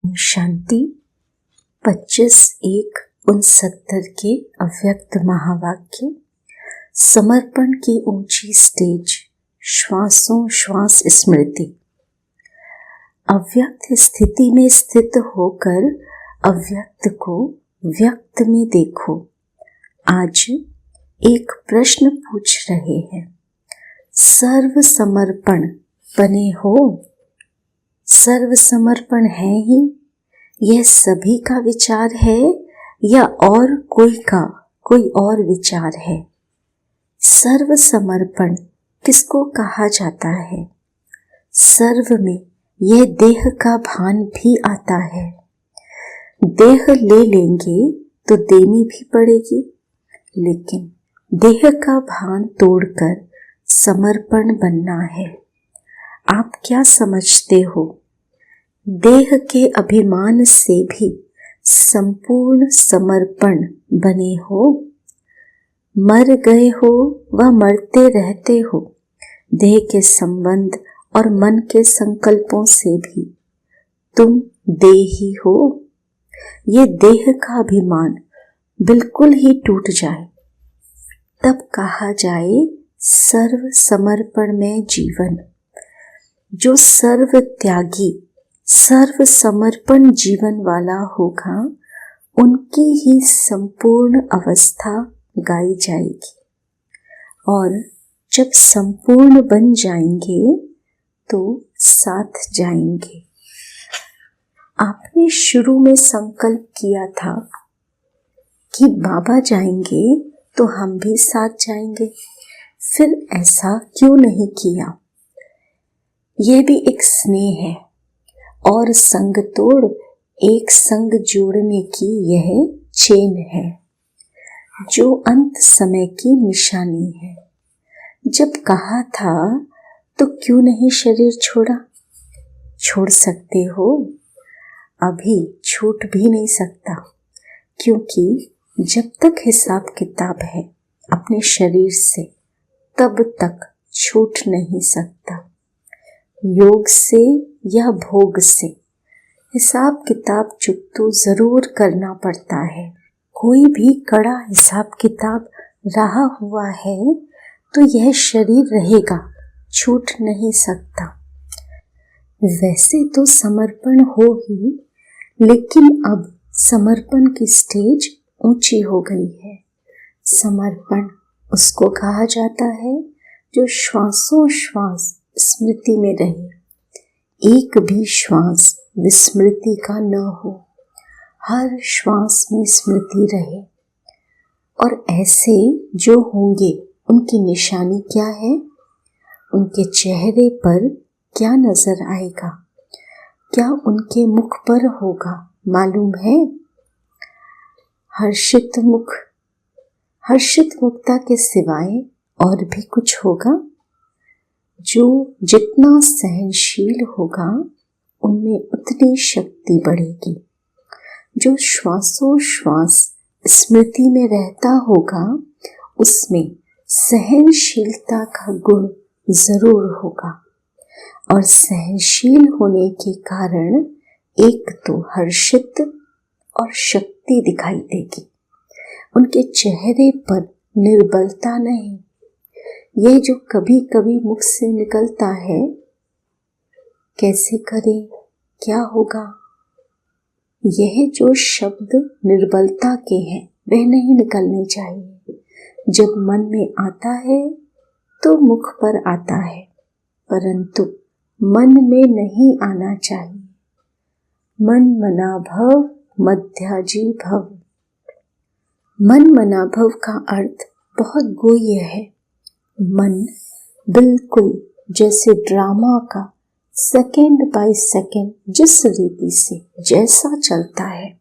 ओम शांति। 25/1/69 के अव्यक्त महावाक्य। समर्पण की ऊंची स्टेज, श्वासों श्वास स्मृति। अव्यक्त स्थिति में स्थित होकर अव्यक्त को व्यक्त में देखो। आज एक प्रश्न पूछ रहे हैं, सर्व समर्पण बने हो? सर्व समर्पण है ही, यह सभी का विचार है या और कोई और विचार है? सर्व समर्पण किसको कहा जाता है? सर्व में यह देह का भान भी आता है। देह ले लेंगे तो देनी भी पड़ेगी, लेकिन देह का भान तोड़कर समर्पण बनना है। आप क्या समझते हो? देह के अभिमान से भी संपूर्ण समर्पण बने हो? मर गए हो व मरते रहते हो। देह के संबंध और मन के संकल्पों से भी तुम देही हो। ये देह का अभिमान बिल्कुल ही टूट जाए, तब कहा जाए सर्व समर्पण में जीवन। जो सर्व त्यागी सर्व समर्पण जीवन वाला होगा, उनकी ही संपूर्ण अवस्था गाई जाएगी। और जब संपूर्ण बन जाएंगे तो साथ जाएंगे। आपने शुरू में संकल्प किया था कि बाबा जाएंगे तो हम भी साथ जाएंगे, फिर ऐसा क्यों नहीं किया? यह भी एक स्नेह है और संग तोड़ एक संग जोड़ने की यह चेन है, जो अंत समय की निशानी है। जब कहा था तो क्यों नहीं शरीर छोड़ा? छोड़ सकते हो, अभी छूट भी नहीं सकता, क्योंकि जब तक हिसाब किताब है अपने शरीर से, तब तक छूट नहीं सकता। योग से या भोग से हिसाब किताब चुकतो जरूर करना पड़ता है। कोई भी कड़ा हिसाब किताब रहा हुआ है तो यह शरीर रहेगा, छूट नहीं सकता। वैसे तो समर्पण हो ही, लेकिन अब समर्पण की स्टेज ऊंची हो गई है। समर्पण उसको कहा जाता है जो श्वासों श्वास स्मृति में रहे। एक भी श्वास विस्मृति का न हो, हर श्वास में स्मृति रहे। और ऐसे जो होंगे उनकी निशानी क्या है? उनके चेहरे पर क्या नजर आएगा? क्या उनके मुख पर होगा मालूम है? हर्षित मुख। हर्षित मुक्ता के सिवाय और भी कुछ होगा? जो जितना सहनशील होगा, उनमें उतनी शक्ति बढ़ेगी। जो श्वासों श्वास स्मृति में रहता होगा, उसमें सहनशीलता का गुण जरूर होगा। और सहनशील होने के कारण एक तो हर्षित और शक्ति दिखाई देगी। उनके चेहरे पर निर्बलता नहीं। यह जो कभी कभी मुख से निकलता है, कैसे करें, क्या होगा, यह जो शब्द निर्बलता के हैं, वह नहीं निकलने चाहिए। जब मन में आता है तो मुख पर आता है, परंतु मन में नहीं आना चाहिए। मन मना भव मध्याजी भव। मन मना भव का अर्थ बहुत गुह्य है। मन बिल्कुल जैसे ड्रामा का सेकंड बाय सेकंड जिस रीति से जैसा चलता है,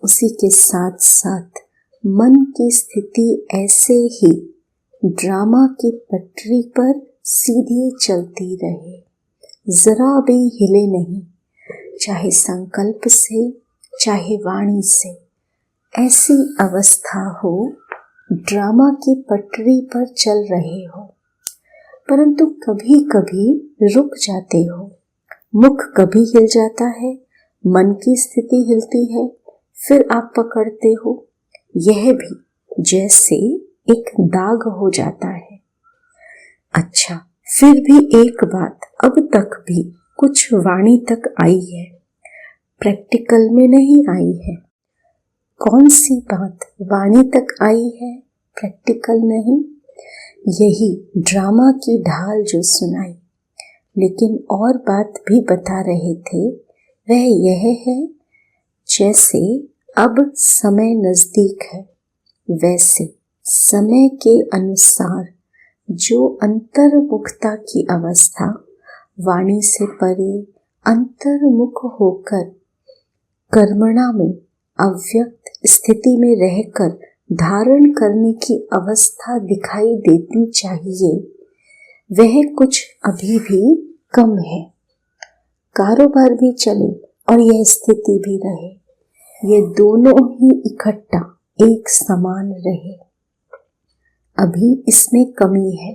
उसी के साथ साथ मन की स्थिति ऐसे ही ड्रामा की पटरी पर सीधी चलती रहे, जरा भी हिले नहीं, चाहे संकल्प से चाहे वाणी से। ऐसी अवस्था हो, ड्रामा की पटरी पर चल रहे हो, परंतु कभी कभी रुक जाते हो। मुख कभी हिल जाता है, मन की स्थिति हिलती है, फिर आप पकड़ते हो। यह भी जैसे एक दाग हो जाता है। अच्छा, फिर भी एक बात अब तक भी कुछ वाणी तक आई है, प्रैक्टिकल में नहीं आई है। कौन सी बात वाणी तक आई है, प्रैक्टिकल नहीं? यही ड्रामा की ढाल जो सुनाई, लेकिन और बात भी बता रहे थे। वह यह है, जैसे अब समय नजदीक है, वैसे समय के अनुसार जो अंतर्मुखता की अवस्था, वाणी से परे अंतर्मुख होकर कर्मणा में अव्यक्त स्थिति में रहकर धारण करने की अवस्था दिखाई देती चाहिए, वह कुछ अभी भी कम है। कारोबार भी चले और यह स्थिति भी रहे, ये दोनों ही इकट्ठा एक समान रहे, अभी इसमें कमी है।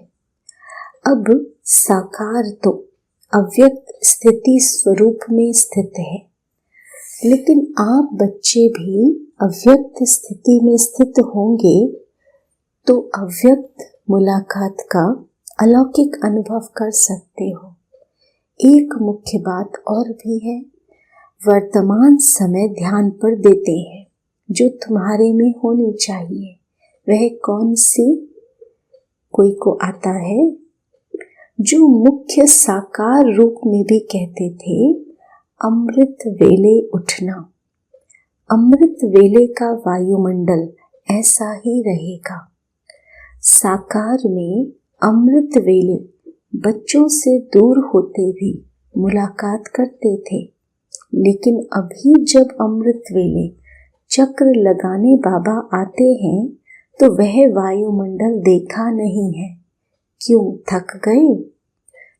अब साकार तो अव्यक्त स्थिति स्वरूप में स्थित है, लेकिन आप बच्चे भी अव्यक्त स्थिति में स्थित होंगे तो अव्यक्त मुलाकात का अलौकिक अनुभव कर सकते हो। एक मुख्य बात और भी है, वर्तमान समय ध्यान पर देते हैं जो तुम्हारे में होनी चाहिए। वह कौन सी? कोई को आता है जो मुख्य साकार रूप में भी कहते थे, अमृत वेले उठना। अमृत वेले का वायुमंडल ऐसा ही रहेगा। साकार में अमृत वेले बच्चों से दूर होते भी मुलाकात करते थे, लेकिन अभी जब अमृत वेले चक्र लगाने बाबा आते हैं तो वह वायुमंडल देखा नहीं है। क्यों? थक गए?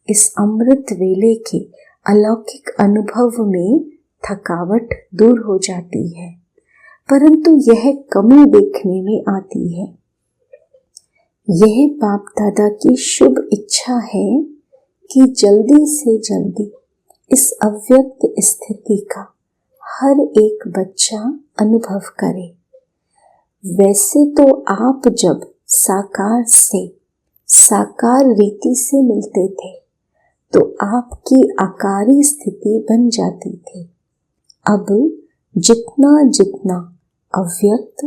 इस अमृत वेले के अलौकिक अनुभव में थकावट दूर हो जाती है, परंतु यह कमी देखने में आती है। यह बाप दादा की शुभ इच्छा है कि जल्दी से जल्दी इस अव्यक्त स्थिति का हर एक बच्चा अनुभव करे। वैसे तो आप जब साकार से साकार रीति से मिलते थे तो आपकी आकारी स्थिति बन जाती थी। अब जितना जितना अव्यक्त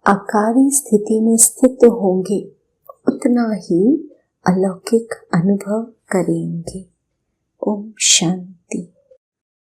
आकारी स्थिति में स्थित होंगे, उतना ही अलौकिक अनुभव करेंगे। ओम शांति।